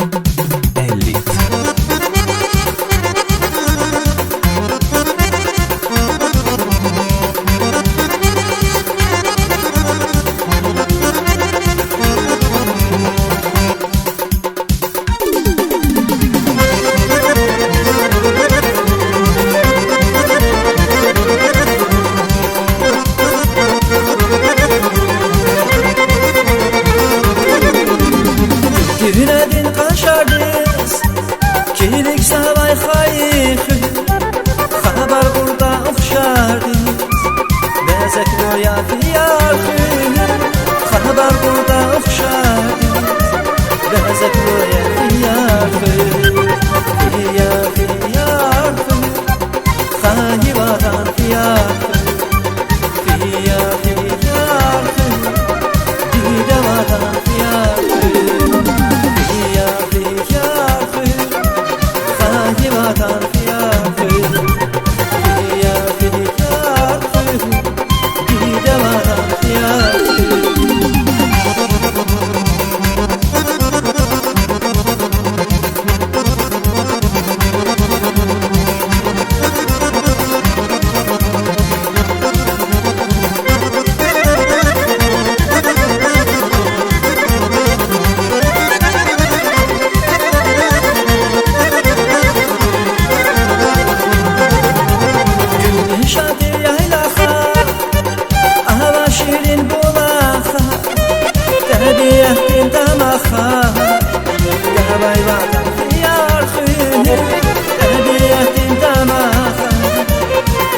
Ellit. Güledin kaşardız, kilik savay xayıxı, xabar burada oxşardız, bezek roya fiyatı, xabar burada oxşardız, bezek roya fiyatı, fiyatı, xayıvadan fiyatı, fiyatı, didavadan fiyatı. Vatan fiyatı, fiyatı, bir de vatan fiyatı. Şirin bulaxa, terbiyetin damaxa, gavay vatan fiyatı, terbiyetin damaxa,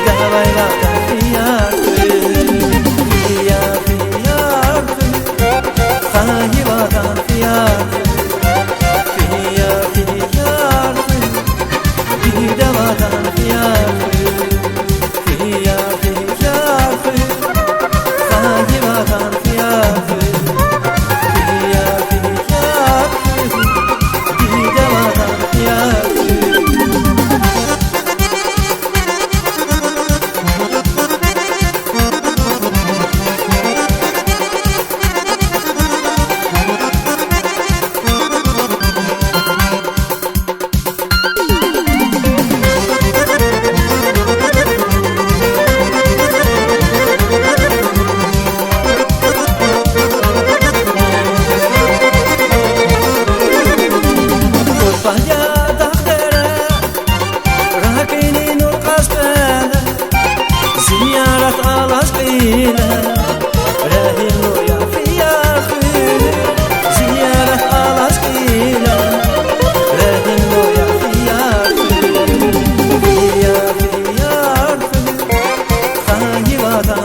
gavay vatan fiyatı, fiyatı, xayı vatan fiyatı, fiyatı, bir de vatan fiyatı, fiyatı, vatan fiyatı, fiyatı, bir de vatan fiyatı. Ziyaret alas bile Rahim roya fiyatı, ziyaret alas bile Rahim roya fiyatı, fiyatı, xayı vatan